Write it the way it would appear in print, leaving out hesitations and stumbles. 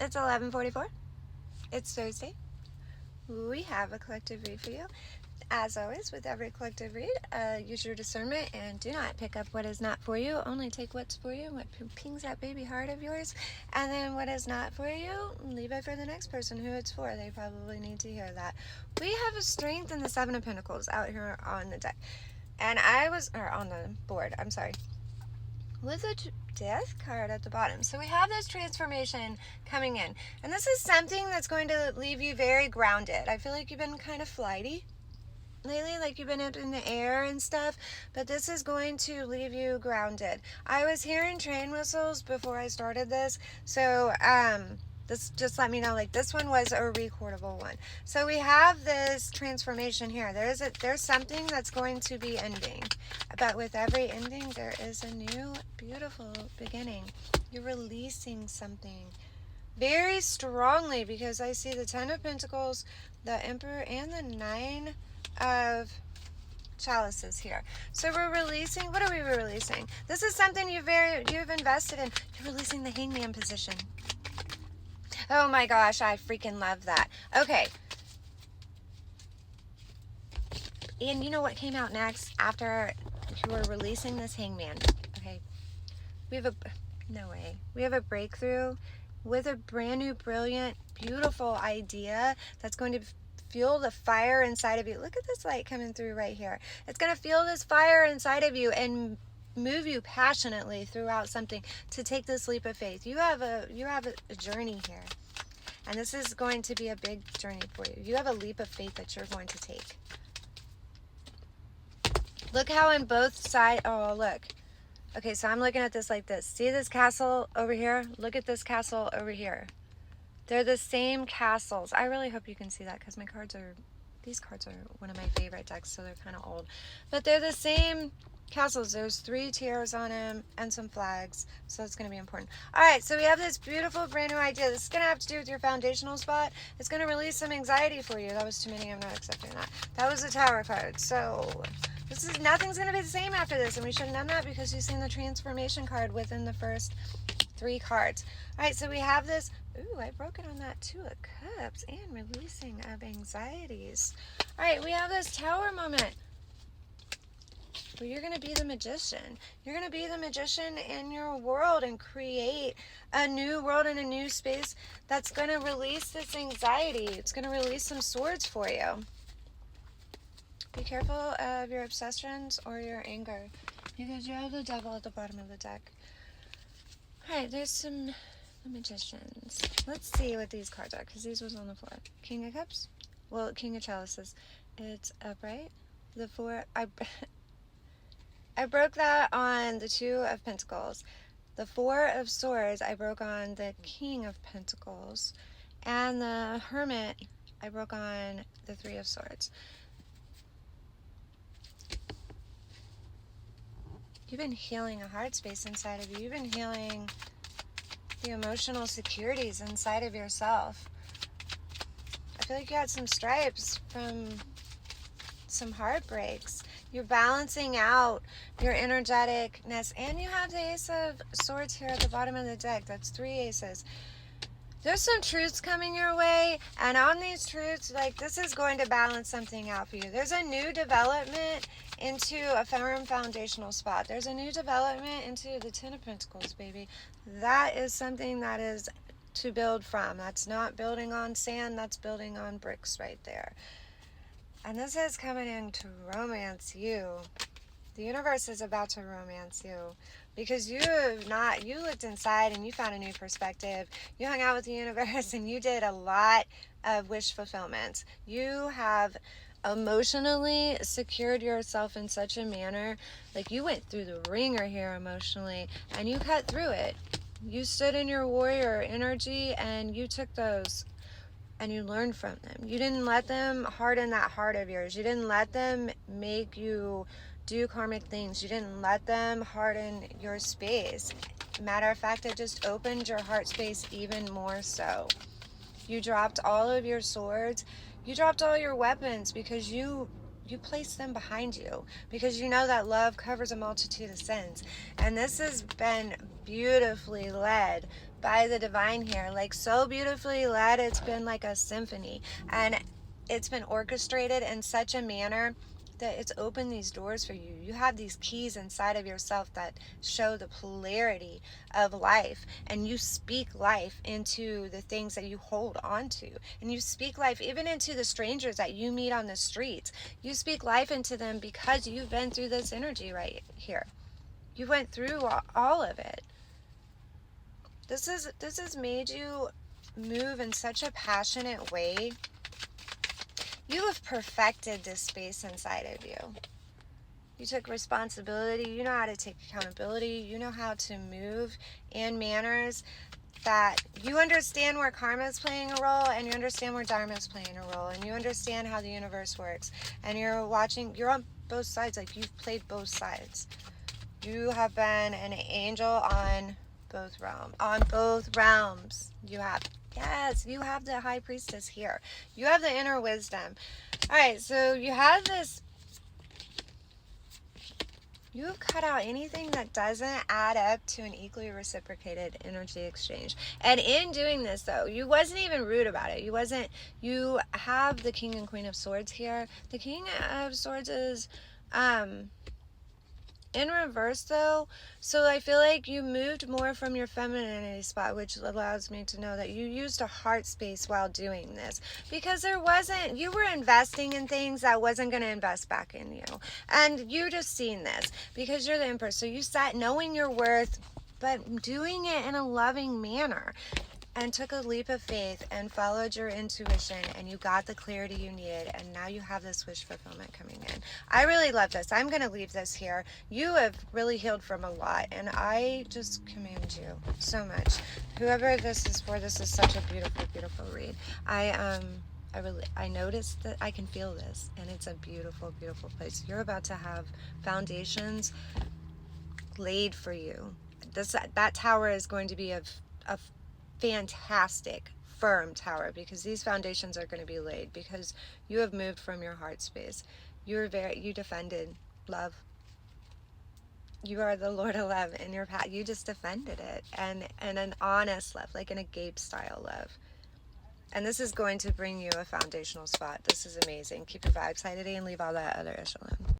It's 11:44. It's Thursday. We have a collective read for you. As always, with every collective read, use your discernment and do not pick up what is not for you. Only take what's for you, what pings that baby heart of yours. And then what is not for you, leave it for the next person who it's for. They probably need to hear that. We have a strength in the Seven of Pentacles out here on the deck. And on the board, I'm sorry. With a death card at the bottom. So we have this transformation coming in. And this is something that's going to leave you very grounded. I feel like you've been kind of flighty lately, like you've been up in the air and stuff, but this is going to leave you grounded. I was hearing train whistles before I started this, so this just let me know, like, this one was a recordable one. So we have this transformation here. There's something that's going to be ending, but with every ending there is a new beautiful beginning. You're releasing something very strongly, because I see the Ten of Pentacles, the Emperor, and the Nine of Chalices here. So we're releasing, what are we releasing? This is something you've invested in. You're releasing the Hangman position. Oh my gosh, I freaking love that. Okay. And you know what came out next after you were releasing this Hangman? Okay. We have a breakthrough with a brand new, brilliant, beautiful idea that's going to fuel the fire inside of you. Look at this light coming through right here. It's going to fuel this fire inside of you and move you passionately throughout something to take this leap of faith. You have a journey here. And this is going to be a big journey for you. You have a leap of faith that you're going to take. Look how on both sides, oh look. Okay, so I'm looking at this like this. See this castle over here? Look at this castle over here. They're the same castles. I really hope you can see that, because these cards are one of my favorite decks, so they're kind of old. But they're the same castles. There's 3 tiers on them and some flags, so it's going to be important. All right, so we have this beautiful brand new idea. This is going to have to do with your foundational spot. It's going to release some anxiety for you. That was too many. I'm not accepting that. That was a Tower card. So nothing's going to be the same after this, and we should have done that because you've seen the transformation card within the first 3 cards. All right, so we have this. Ooh, I broke it on that 2 of Cups and releasing of anxieties. All right, we have this Tower moment where you're going to be the magician. You're going to be the magician in your world and create a new world and a new space that's going to release this anxiety. It's going to release some swords for you. Be careful of your obsessions or your anger, because you have the Devil at the bottom of the deck. All right, there's the Magicians. Let's see what these cards are, because these was on the floor. King of Cups. Well, King of Chalices. It's upright. The 4. I broke that on the 2 of Pentacles. The 4 of Swords I broke on the King of Pentacles. And the Hermit I broke on the 3 of Swords. You've been healing a heart space inside of you. You've been healing the emotional securities inside of yourself. I feel like you had some stripes from some heartbreaks. You're balancing out your energeticness, and you have the Ace of Swords here at the bottom of the deck. That's 3 aces. There's some truths coming your way, and on these truths, like, this is going to balance something out for you. There's a new development into a firm foundational spot. There's a new development into the 10 of Pentacles, baby. That is something that is to build from. That's not building on sand, that's building on bricks right there. And this is coming in to romance you. The universe is about to romance you, because you looked inside and you found a new perspective. You hung out with the universe and you did a lot of wish fulfillment. You have emotionally secured yourself in such a manner, like you went through the ringer here emotionally, and you cut through it. You stood in your warrior energy and you took those and you learned from them. You didn't let them harden that heart of yours. You didn't let them make you do karmic things. You didn't let them harden your space. Matter of fact, it just opened your heart space even more so. You dropped all of your swords. You dropped all your weapons, because you placed them behind you, because you know that love covers a multitude of sins. And this has been beautifully led by the divine here, like so beautifully led, it's been like a symphony, and it's been orchestrated in such a manner that it's opened these doors for you. You have these keys inside of yourself that show the polarity of life, and you speak life into the things that you hold on to, and you speak life even into the strangers that you meet on the streets. You speak life into them because you've been through this energy right here. You went through all of it. This has made you move in such a passionate way. You have perfected this space inside of you. You took responsibility. You know how to take accountability. You know how to move in manners that you understand where karma is playing a role, and you understand where dharma is playing a role, and you understand how the universe works. And you're on both sides. Like, you've played both sides. You have been an angel on both realms. You have. Yes, you have the high priestess here. You have the inner wisdom. All right, so you have this. You've cut out anything that doesn't add up to an equally reciprocated energy exchange. And in doing this, though, you wasn't even rude about it. You have the King and Queen of Swords here. The King of Swords is in reverse, though, so I feel like you moved more from your femininity spot, which allows me to know that you used a heart space while doing this, because you were investing in things that wasn't going to invest back in you, and you just seen this because you're the Empress, so you sat knowing your worth, but doing it in a loving manner, and took a leap of faith and followed your intuition, and you got the clarity you needed, and now you have this wish fulfillment coming in. I really love this. I'm going to leave this here. You have really healed from a lot, and I just commend you so much. Whoever this is for, this is such a beautiful, beautiful read. I noticed that I can feel this, and it's a beautiful, beautiful place. You're about to have foundations laid for you. That tower is going to be a fantastic, firm tower, because these foundations are going to be laid because you have moved from your heart space. You defended love. You are the Lord of Love in your path. You just defended it, and an honest love, like an agape style love. And this is going to bring you a foundational spot. This is amazing. Keep your vibes high today and leave all that other ish alone.